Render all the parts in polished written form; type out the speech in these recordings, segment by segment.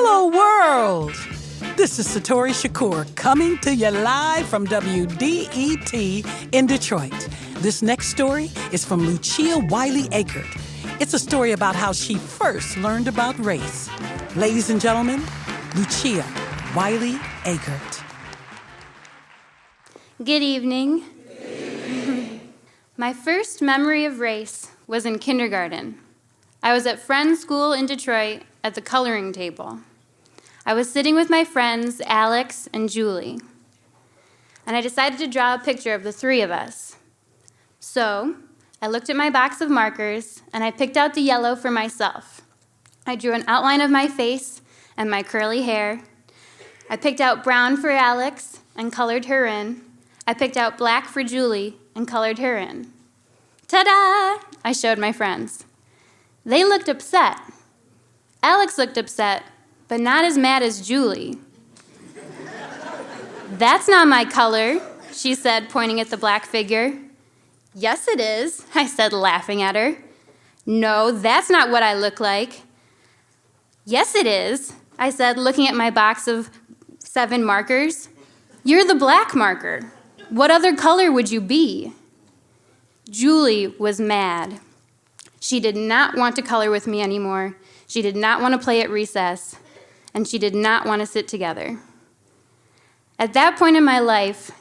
Hello, world! This is Satori Shakur coming to you live from WDET in Detroit. This next story is from Lucia Wylie-Eggert. It's a story about how she first learned about race. Ladies and gentlemen, Lucia Wylie-Eggert. Good evening. My first memory of race was in kindergarten. I was at Friends School in Detroit at the coloring table. I was sitting with my friends, Alex and Julie, and I decided to draw a picture of the three of us. So I looked at my box of markers, and I picked out the yellow for myself. I drew an outline of my face and my curly hair. I picked out brown for Alex and colored her in. I picked out black for Julie and colored her in. Ta-da! I showed my friends. They looked upset. Alex looked upset, but not as mad as Julie. "That's not my color," she said, pointing at the black figure. "Yes, it is," I said, laughing at her. "No, that's not what I look like." "Yes, it is," I said, looking at my box of 7 markers. "You're the black marker. What other color would you be?" Julie was mad. She did not want to color with me anymore. She did not want to play at recess, and she did not want to sit together. At that point in my life,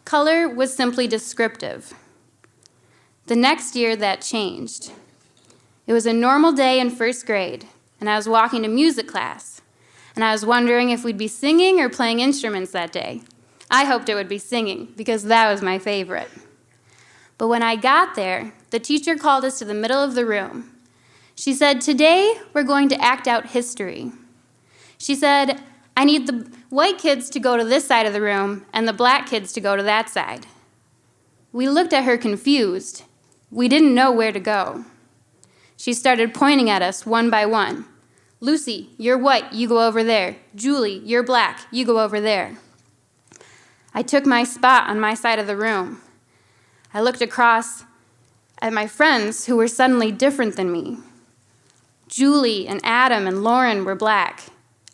color was simply descriptive. The next year, that changed. It was a normal day in first grade, and I was walking to music class, and I was wondering if we'd be singing or playing instruments that day. I hoped it would be singing, because that was my favorite. But when I got there, the teacher called us to the middle of the room. She said, "Today, we're going to act out history." She said, "I need the white kids to go to this side of the room and the black kids to go to that side." We looked at her confused. We didn't know where to go. She started pointing at us one by one. "Lucy, you're white, you go over there. Julie, you're black, you go over there." I took my spot on my side of the room. I looked across at my friends who were suddenly different than me. Julie and Adam and Lauren were black.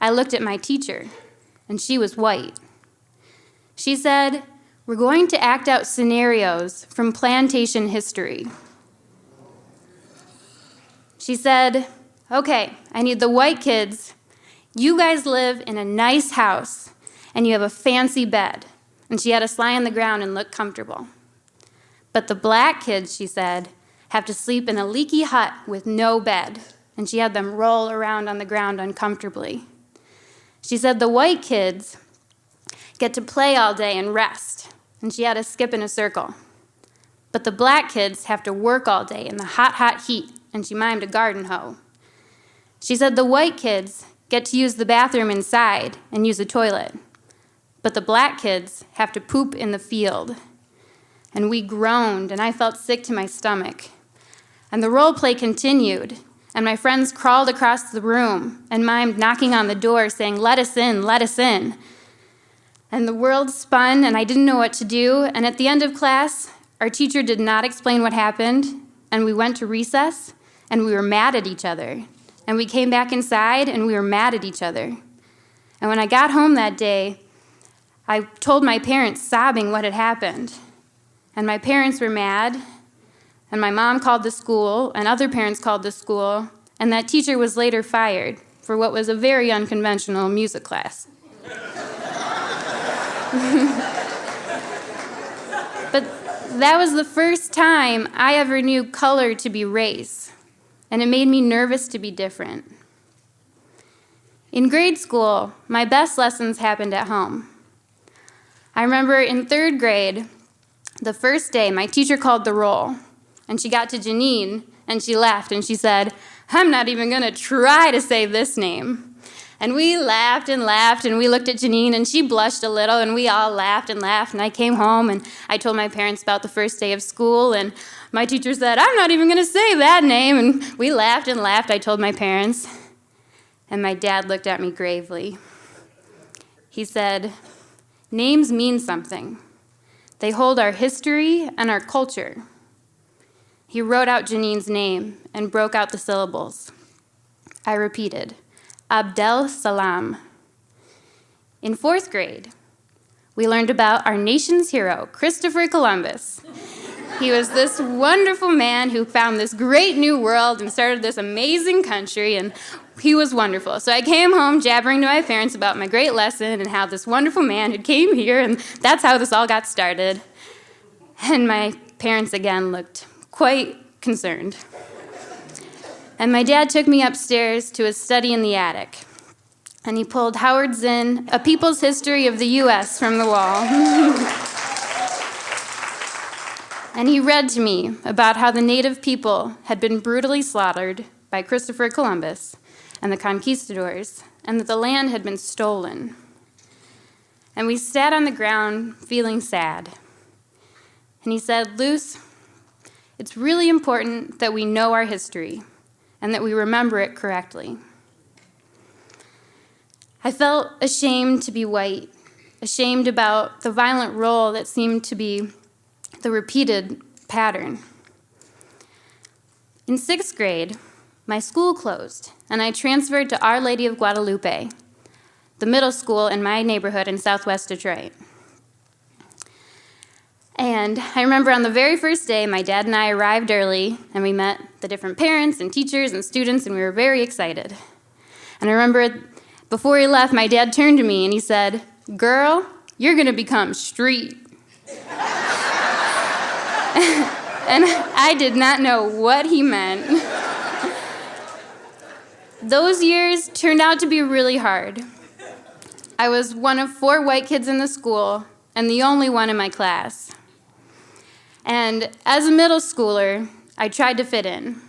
I looked at my teacher, and she was white. She said, "We're going to act out scenarios from plantation history." She said, "Okay, I need the white kids. You guys live in a nice house, and you have a fancy bed." And she had us lie on the ground and look comfortable. "But the black kids," she said, "have to sleep in a leaky hut with no bed." And she had them roll around on the ground uncomfortably. She said the white kids get to play all day and rest. And she had us skip in a circle. "But the black kids have to work all day in the hot, hot heat." And she mimed a garden hoe. She said the white kids get to use the bathroom inside and use a toilet. But the black kids have to poop in the field. And we groaned, and I felt sick to my stomach. And the role play continued, and my friends crawled across the room and mimed knocking on the door saying, "Let us in, let us in." And the world spun, and I didn't know what to do. And at the end of class, our teacher did not explain what happened, and we went to recess, and we were mad at each other. And we came back inside, and we were mad at each other. And when I got home that day, I told my parents, sobbing, what had happened. And my parents were mad, and my mom called the school, and other parents called the school, and that teacher was later fired for what was a very unconventional music class. But that was the first time I ever knew color to be race, and it made me nervous to be different. In grade school, my best lessons happened at home. I remember in 3rd grade, the first day, my teacher called the roll, and she got to Janine, and she laughed, and she said, "I'm not even going to try to say this name." And we laughed, and we looked at Janine, and she blushed a little, and we all laughed, and I came home, and I told my parents about the first day of school, and my teacher said, "I'm not even going to say that name," and we laughed, I told my parents, and my dad looked at me gravely. He said, "Names mean something. They hold our history and our culture." He wrote out Janine's name and broke out the syllables. I repeated, Abdel Salam. In 4th grade, we learned about our nation's hero, Christopher Columbus. He was this wonderful man who found this great new world and started this amazing country, and he was wonderful. So I came home jabbering to my parents about my great lesson and how this wonderful man had came here, and that's how this all got started. And my parents again looked quite concerned. And my dad took me upstairs to his study in the attic, and he pulled Howard Zinn, A People's History of the U.S. from the wall. And he read to me about how the native people had been brutally slaughtered by Christopher Columbus and the conquistadors, and that the land had been stolen. And we sat on the ground feeling sad. And he said, "Luce, it's really important that we know our history and that we remember it correctly." I felt ashamed to be white, ashamed about the violent role that seemed to be the repeated pattern. In 6th grade, my school closed, and I transferred to Our Lady of Guadalupe, the middle school in my neighborhood in southwest Detroit. And I remember on the very first day, my dad and I arrived early, and we met the different parents and teachers and students, and we were very excited. And I remember before he left, my dad turned to me and he said, "Girl, you're going to become street." And I did not know what he meant. Those years turned out to be really hard. I was one of 4 white kids in the school and the only one in my class. And as a middle schooler, I tried to fit in.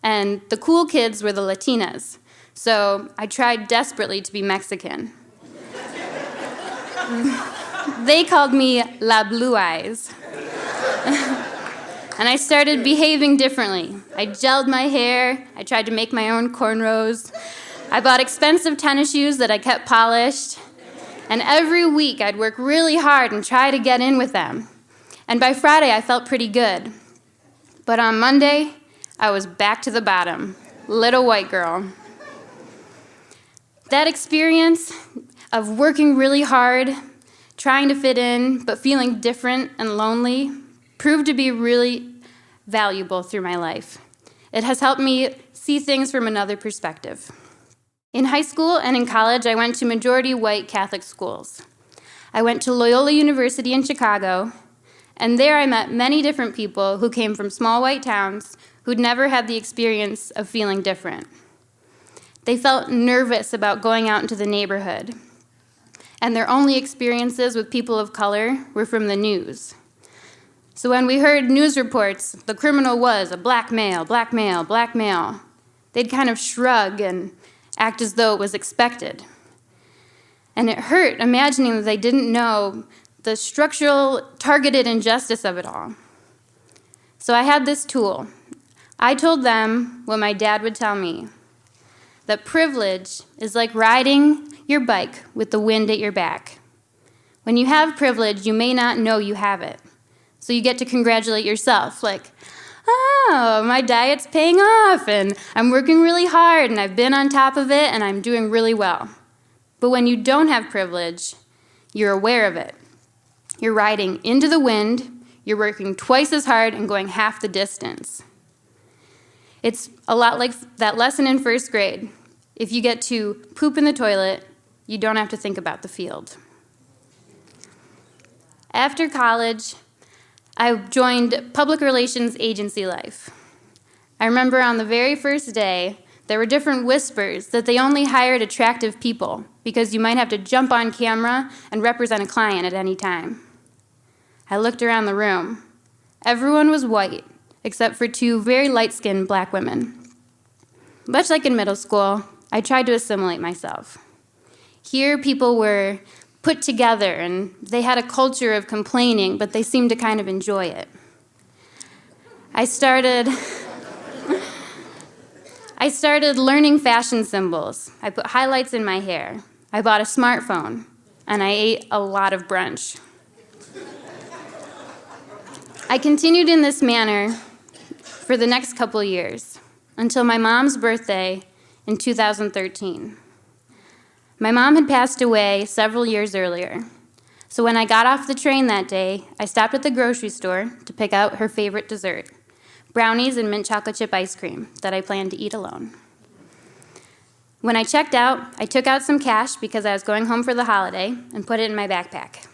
And the cool kids were the Latinas, so I tried desperately to be Mexican. They called me La Blue Eyes. And I started behaving differently. I gelled my hair. I tried to make my own cornrows. I bought expensive tennis shoes that I kept polished. And every week I'd work really hard and try to get in with them. And by Friday I felt pretty good. But on Monday, I was back to the bottom, little white girl. That experience of working really hard, trying to fit in, but feeling different and lonely, proved to be really valuable through my life. It has helped me see things from another perspective. In high school and in college, I went to majority white Catholic schools. I went to Loyola University in Chicago, and there I met many different people who came from small white towns who'd never had the experience of feeling different. They felt nervous about going out into the neighborhood, and their only experiences with people of color were from the news. So when we heard news reports, the criminal was a black male, black male, black male, they'd kind of shrug and act as though it was expected. And it hurt imagining that they didn't know the structural, targeted injustice of it all. So I had this tool. I told them what my dad would tell me, that privilege is like riding your bike with the wind at your back. When you have privilege, you may not know you have it. So you get to congratulate yourself, like, "Oh, my diet's paying off, and I'm working really hard, and I've been on top of it, and I'm doing really well." But when you don't have privilege, you're aware of it. You're riding into the wind, you're working twice as hard and going half the distance. It's a lot like that lesson in 1st grade. If you get to poop in the toilet, you don't have to think about the field. After college, I joined public relations agency life. I remember on the very first day, there were different whispers that they only hired attractive people because you might have to jump on camera and represent a client at any time. I looked around the room. Everyone was white, except for 2 very light-skinned black women. Much like in middle school, I tried to assimilate myself. Here, people were put together, and they had a culture of complaining, but they seemed to kind of enjoy it. I started learning fashion symbols. I put highlights in my hair. I bought a smartphone, and I ate a lot of brunch. I continued in this manner for the next couple years, until my mom's birthday in 2013. My mom had passed away several years earlier, so when I got off the train that day, I stopped at the grocery store to pick out her favorite dessert, brownies and mint chocolate chip ice cream that I planned to eat alone. When I checked out, I took out some cash because I was going home for the holiday and put it in my backpack.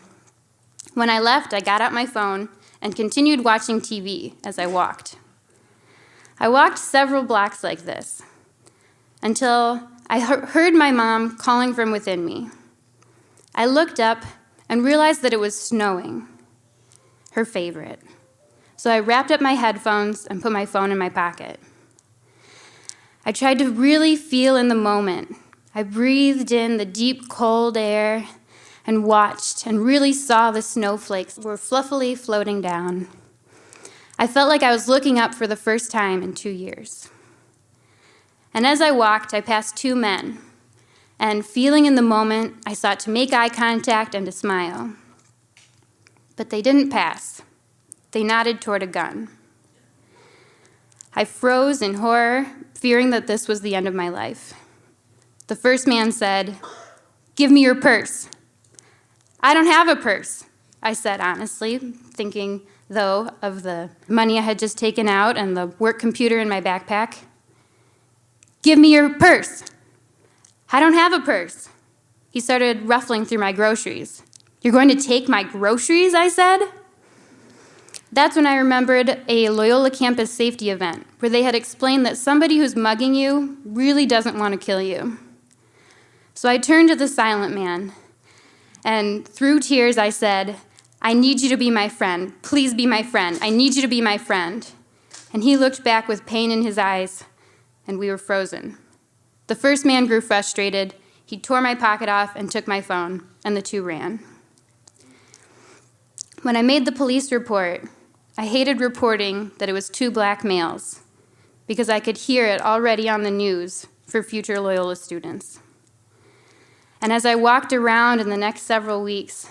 When I left, I got out my phone and continued watching TV as I walked. I walked several blocks like this until I heard my mom calling from within me. I looked up and realized that it was snowing, her favorite. So I wrapped up my headphones and put my phone in my pocket. I tried to really feel in the moment. I breathed in the deep, cold air and watched and really saw the snowflakes were fluffily floating down. I felt like I was looking up for the first time in 2 years. And as I walked, I passed two men, and feeling in the moment, I sought to make eye contact and to smile. But they didn't pass. They nodded toward a gun. I froze in horror, fearing that this was the end of my life. The first man said, "Give me your purse." "I don't have a purse," I said honestly, thinking, though, of the money I had just taken out and the work computer in my backpack. "Give me your purse." "I don't have a purse." He started ruffling through my groceries. "You're going to take my groceries?" I said. That's when I remembered a Loyola campus safety event where they had explained that somebody who's mugging you really doesn't want to kill you. So I turned to the silent man, and through tears I said, "I need you to be my friend. Please be my friend. I need you to be my friend." And he looked back with pain in his eyes, and we were frozen. The first man grew frustrated. He tore my pocket off and took my phone, and the two ran. When I made the police report, I hated reporting that it was two black males because I could hear it already on the news for future Loyola students. And as I walked around in the next several weeks,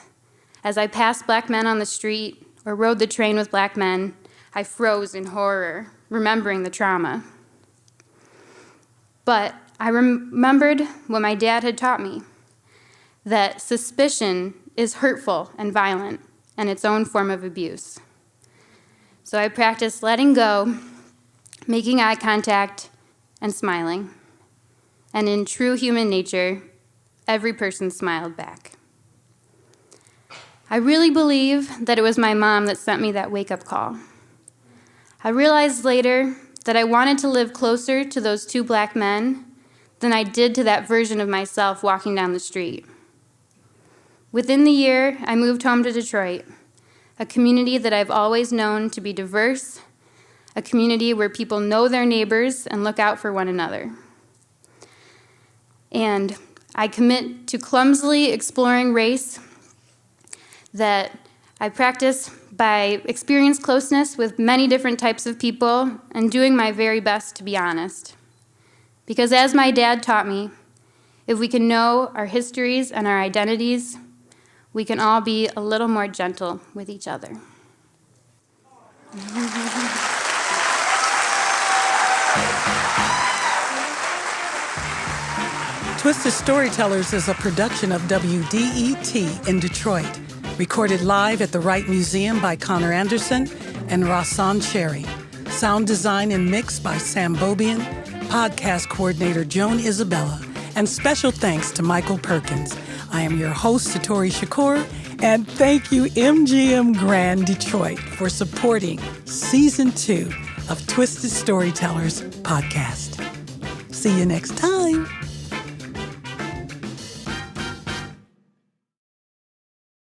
as I passed black men on the street or rode the train with black men, I froze in horror, remembering the trauma. But I remembered what my dad had taught me, that suspicion is hurtful and violent and its own form of abuse. So I practiced letting go, making eye contact, and smiling. And in true human nature, every person smiled back. I really believe that it was my mom that sent me that wake-up call. I realized later that I wanted to live closer to those two black men than I did to that version of myself walking down the street. Within the year, I moved home to Detroit, a community that I've always known to be diverse, a community where people know their neighbors and look out for one another. And I commit to clumsily exploring race that I practice by experience closeness with many different types of people and doing my very best to be honest. Because as my dad taught me, if we can know our histories and our identities, we can all be a little more gentle with each other. Twisted Storytellers is a production of WDET in Detroit, recorded live at the Wright Museum by Connor Anderson and Rasan Cherry. Sound design and mix by Sam Bobian, podcast coordinator Joan Isabella, and special thanks to Michael Perkins. I am your host, Satori Shakur, and thank you, MGM Grand Detroit, for supporting Season 2 of Twisted Storytellers podcast. See you next time.